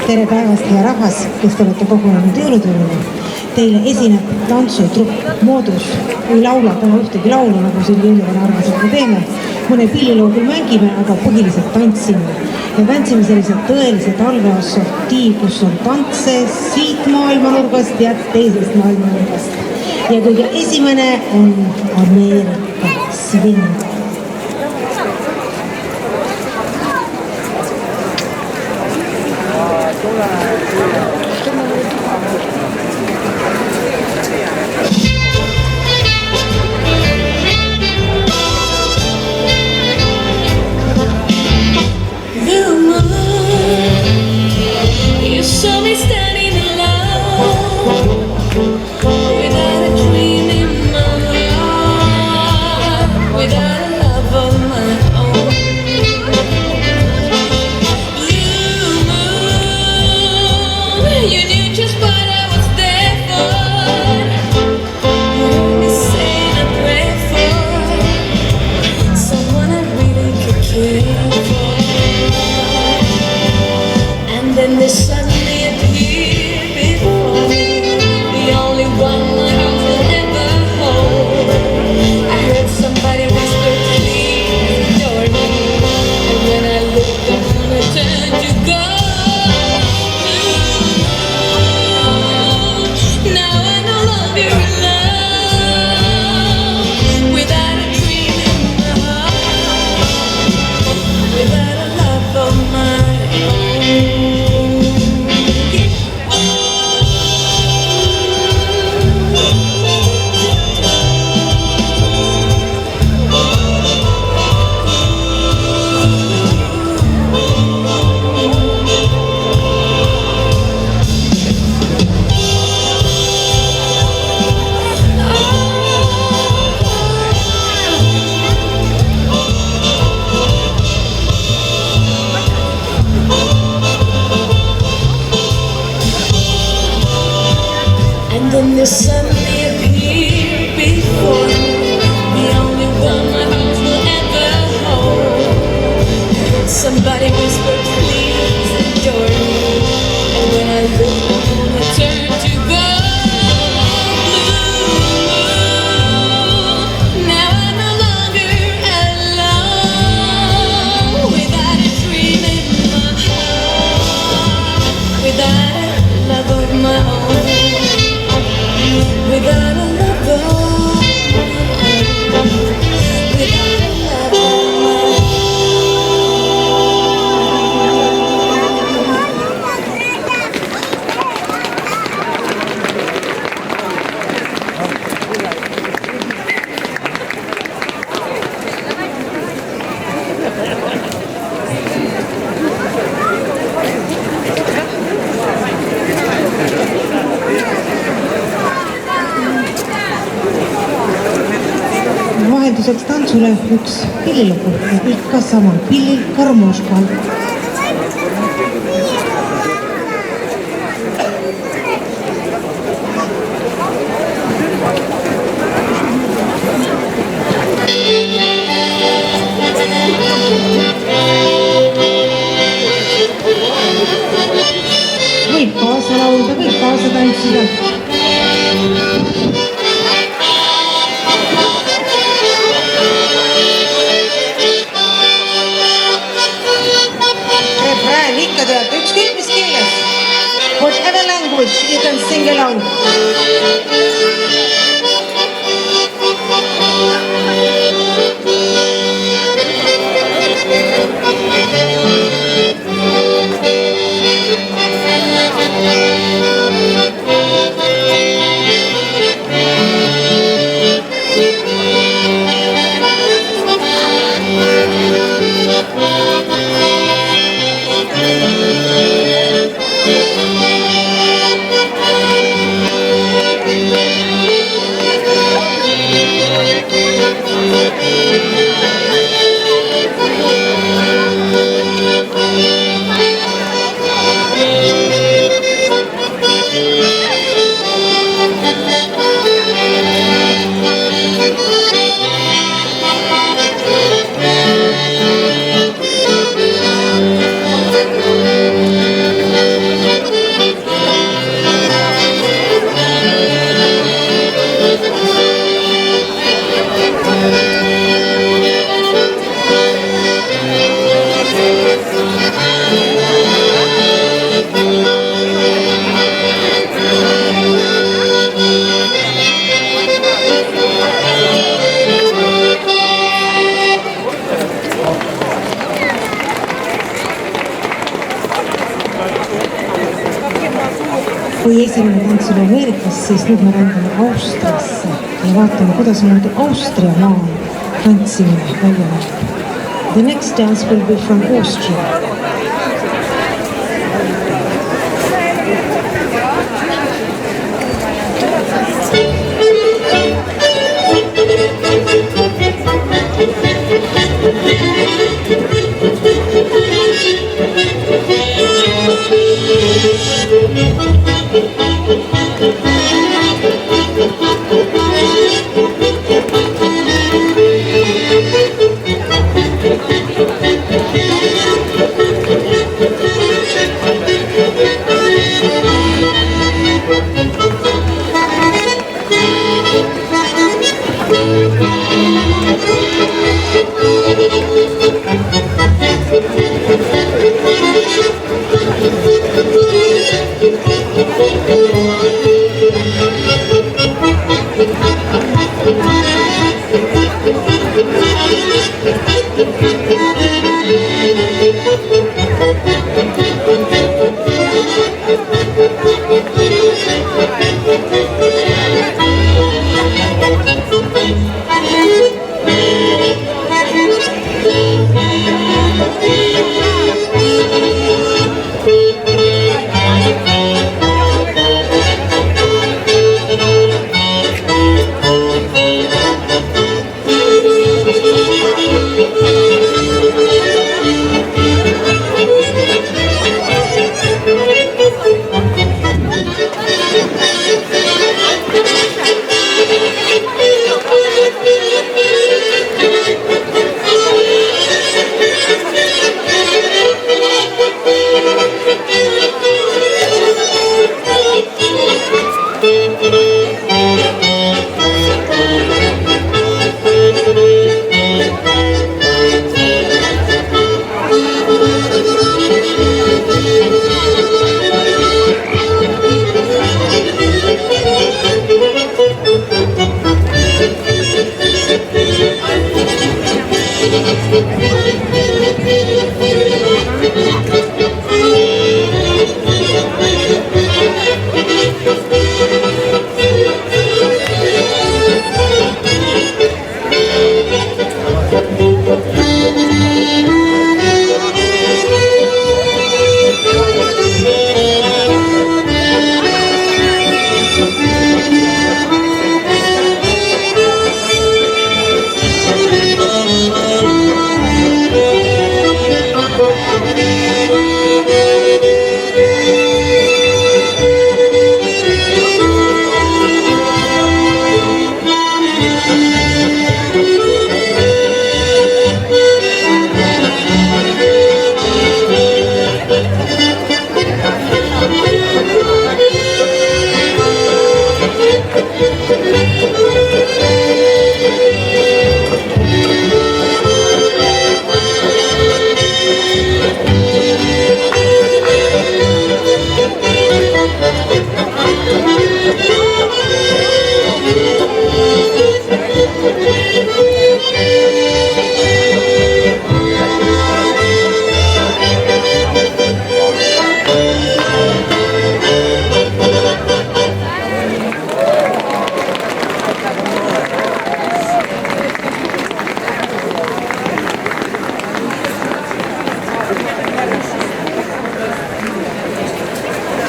tere päevast, hea rahvas, kes te olete kogunenud jõulutööle. Teile esineb tantsutrupp Moodus. Ei laula täna ühtegi laulu, nagu siin jõuluvana arvas, et me teeme. Mõne pilliloo küll mängime, aga põhiliselt tantsime. Ja tantsime sellised tõelise talveassortii, kus on tantse siit maailmanurgast ja teisest maailmanurgast. Ja kõige esimene on Ameerika swing. Vahelduseks tantsule üks pillilugu ja ikka sama pillil Karmoškal. Võib kaasa laulda, võib kaasa tantsida. Ükskõik mis keeles. Whatever language, you can sing along. kui esimene tants oli Ameerikas, siis nüüd me rändame Austriasse ja vaatame, kuidas moodi Austria maal tantsimine välja näeb. The next dance will be from Austria.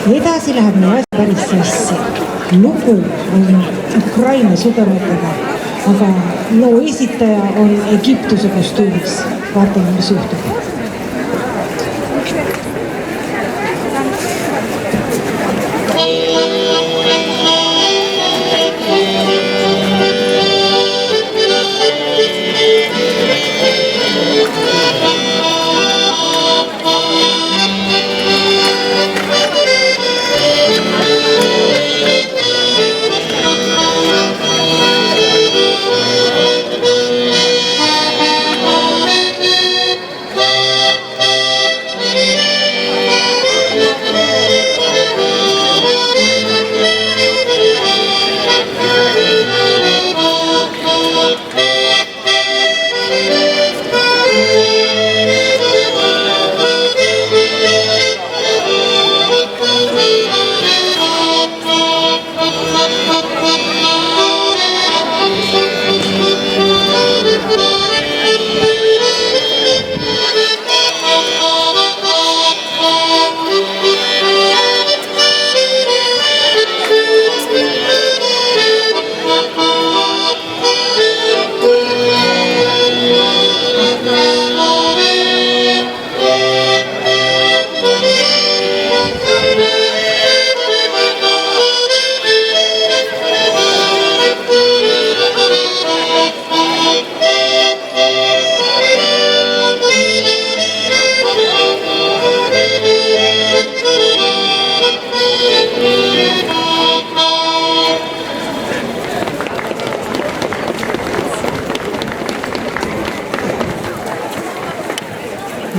Edasi läheb meie asi päris sassi. Lugu on Ukraina sudemetega, aga loo esitaja on Egiptuse kostüümis. Vaatame, mis juhtub.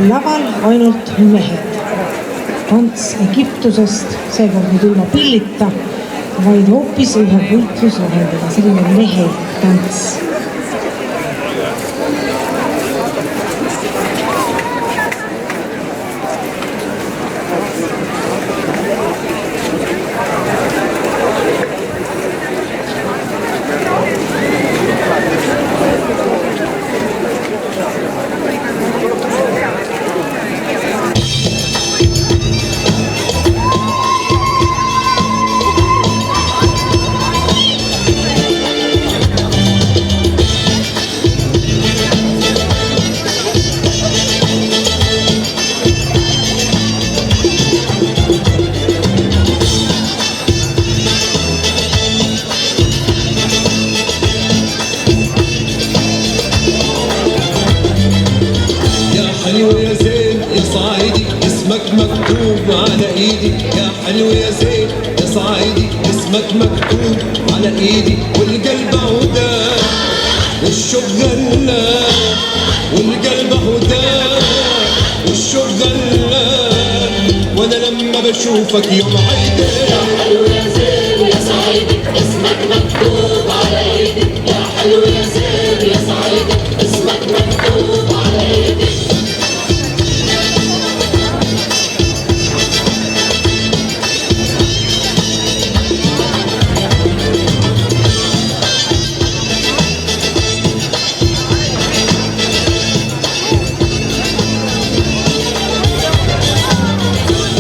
laval ainult mehed. Tants Egiptusest, seekord nüüd ilma pillita, vaid hoopis ühe võitlusvahendiga, selline mehe tants. مكتوب على ايدي يا حلو يا زين يا صعيدي اسمك مكتوب على ايدي والقلب هدى والشوق غلى والقلب هدى والشوق غلى وانا لما بشوفك يوم عيدي يا حلو يا زين يا صعيدي اسمك مكتوب على ايدي يا حلو يا زين يا صعيدي اسمك مكتوب على ايدي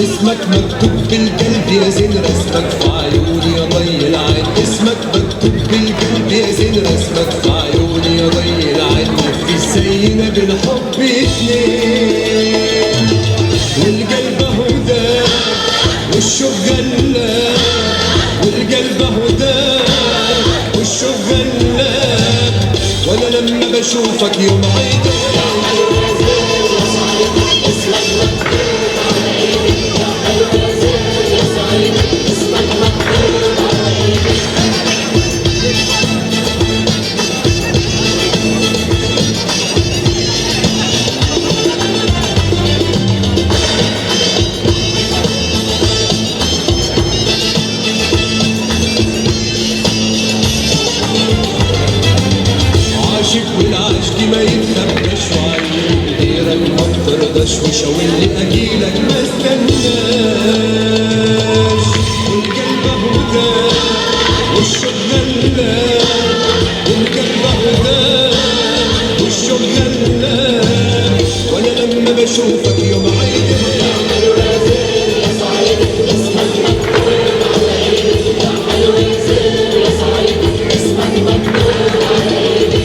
اسمك مكتوب بالقلب يا زين رسمك في عيوني يا ضي العين اسمك مكتوب بالقلب يا زين رسمك في عيوني يا ضي العين في زينا بالحب اتنين والقلب هدى والشوق غلى والقلب هدى والشوق غلى وانا لما بشوفك يوم عيدي يا حلو يا زين يا صعيدي اسمك مكتوب على ايدي يا حلو يا زين يا صعيدي اسمك مكتوب على ايدي والعشق ما يتخبش وعيني غيرك ما بترضاش وشاور لي اجيلك ما استناش والقلب هدى والشوق غلى والقلب هدى والشوق غلى وانا لما بشوفك يوم عيدي يا حلو يا زين يا صعيدي اسمك مكتوب على ايدي يا حلو يا زين يا صعيدي اسمك مكتوب على ايدي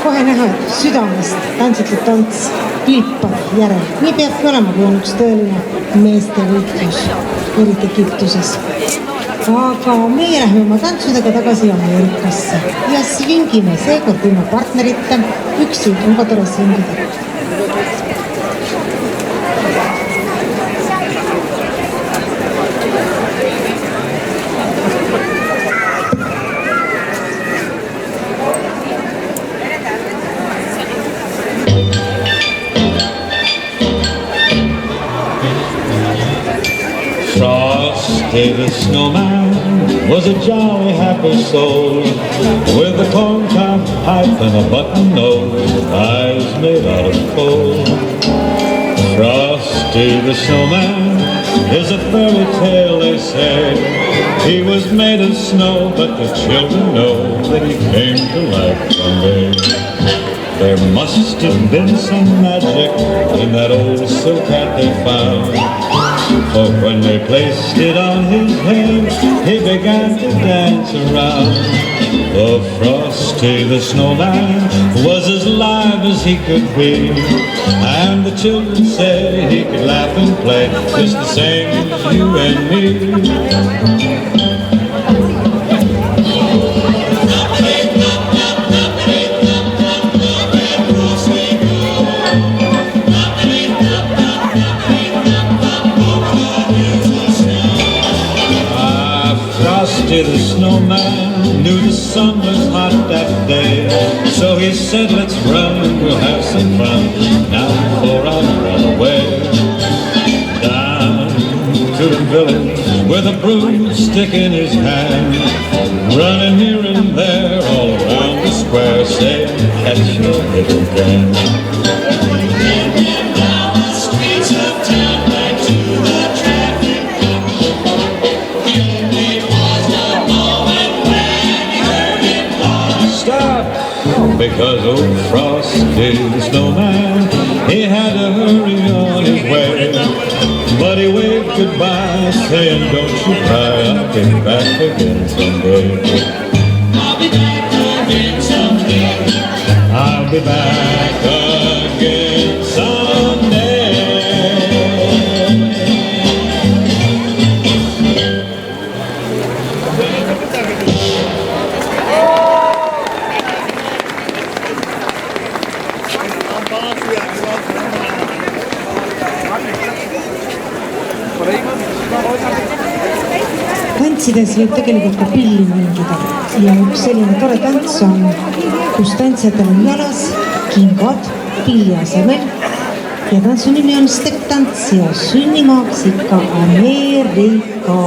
kohe näha, et südamest tantsitud tants pilpab järel. Nii peabki olema, kui on üks tõeline meestevõitlus, eriti Egiptuses. Aga meie lähme oma tantsudega tagasi Ameerikasse ja svingime seekord ilma partnerita. Üksi on ka tore svingida. Frosty the snowman was a jolly happy soul with a corn-cob pipe and a button nose, eyes made out of coal. Frosty the snowman is a fairy tale, they say. He was made of snow, but the children know that he came to life one day. There must have been some magic in that old silk hat they found. For when they placed it on his head, he began to dance around. Oh, Frosty the Snowman was as live as he could be, and the children said he could laugh and play just the same as you and me. Frosty the Snowman knew the sun was hot that day, so he said, let's run, we'll have some fun now before I run away. Down to the village with a broomstick in his hand, running here and there all around the square, saying, catch your little can. Because old Frosty the Snowman, he had to hurry on his way. But he waved goodbye, saying, don't you cry, I'll be back again someday. I'll be back again someday. I'll be back again someday. Tantsides võib tegelikult ka pilli mängida ja üks selline tore tants on, kus tantsijatel on jalas kingad pilli asemel ja tantsu nimi on stepp-tants ja sünnimaaks ikka Ameerika.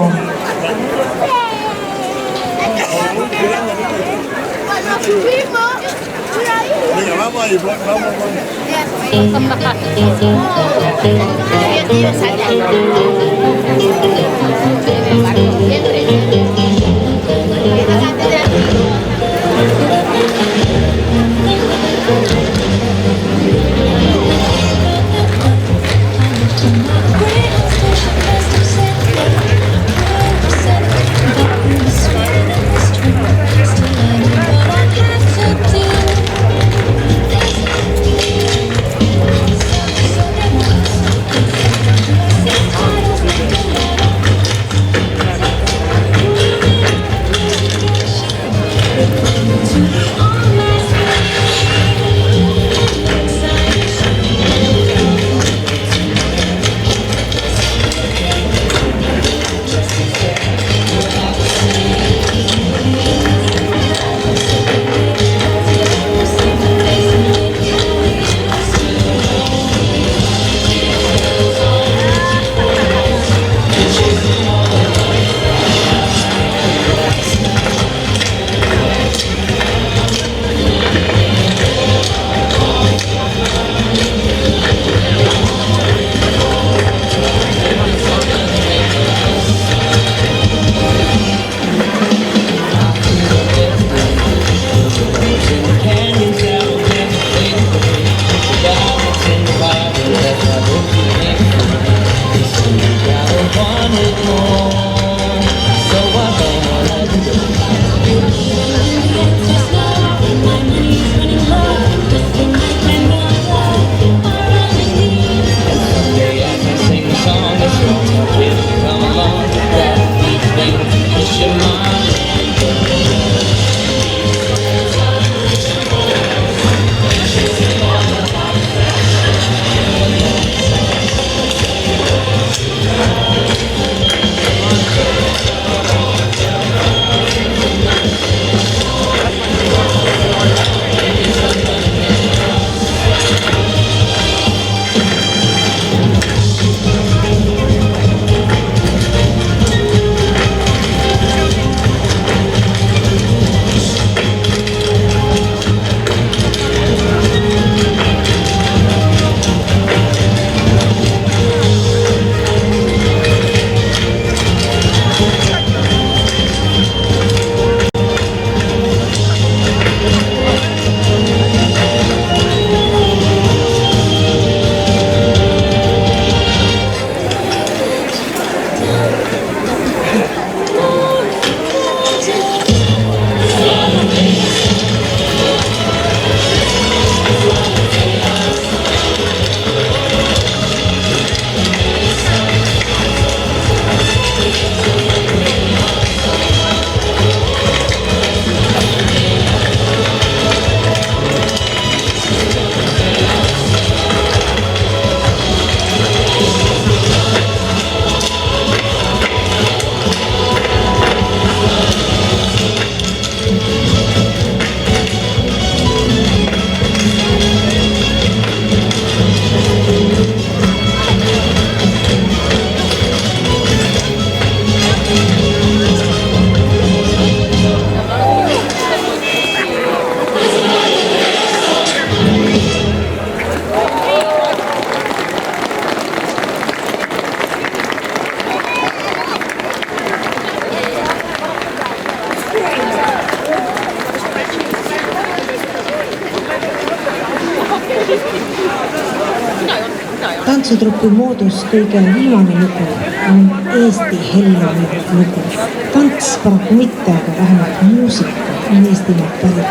tantsutrupi Moodus kõige viimane lugu on Eesti Hellami lugu. Tants paraku mitte, aga vähemalt muusika on Eestimaalt pärit.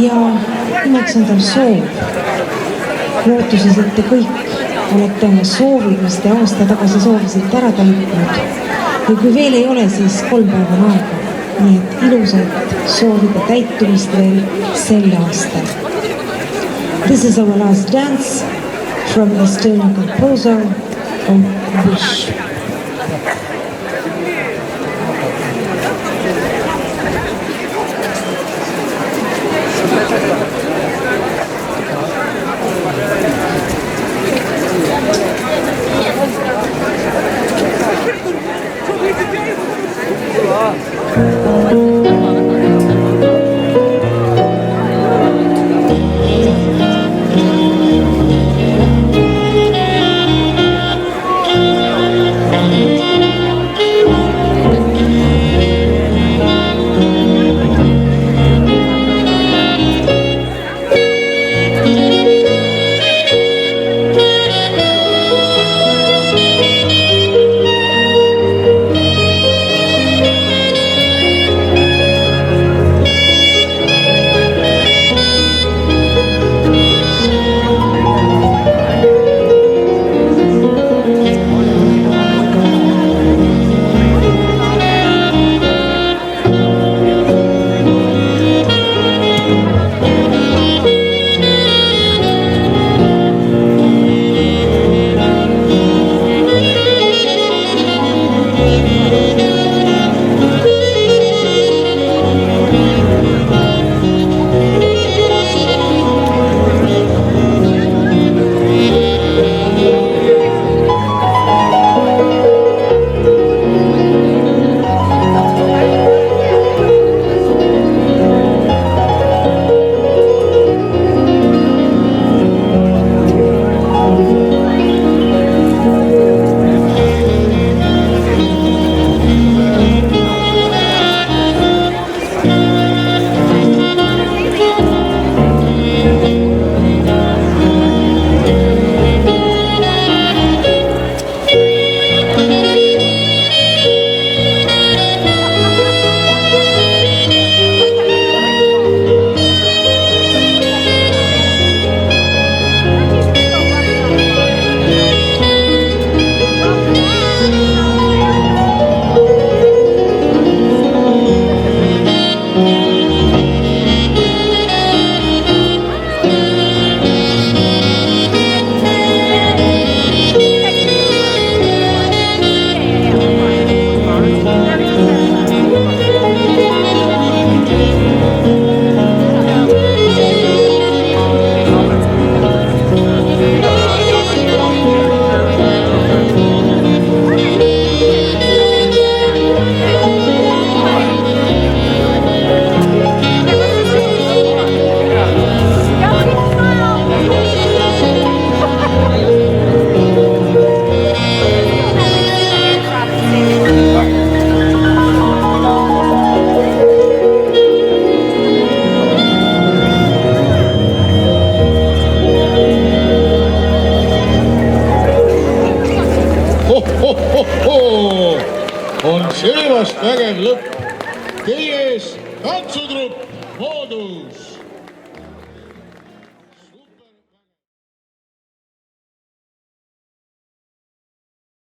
Ja nimeks on tal soov. Lootuses, et te kõik olete oma soovid, mis te aasta tagasi soovisite ära täitnud. Ja kui veel ei ole, siis 3 päeva on aega. Nii et ilusat soovide täitumist veel selle aastal. This is our last dance from Estonian composer of Wish. On seevast vägev lõpp. Teie ees tantsutrupp Moodus.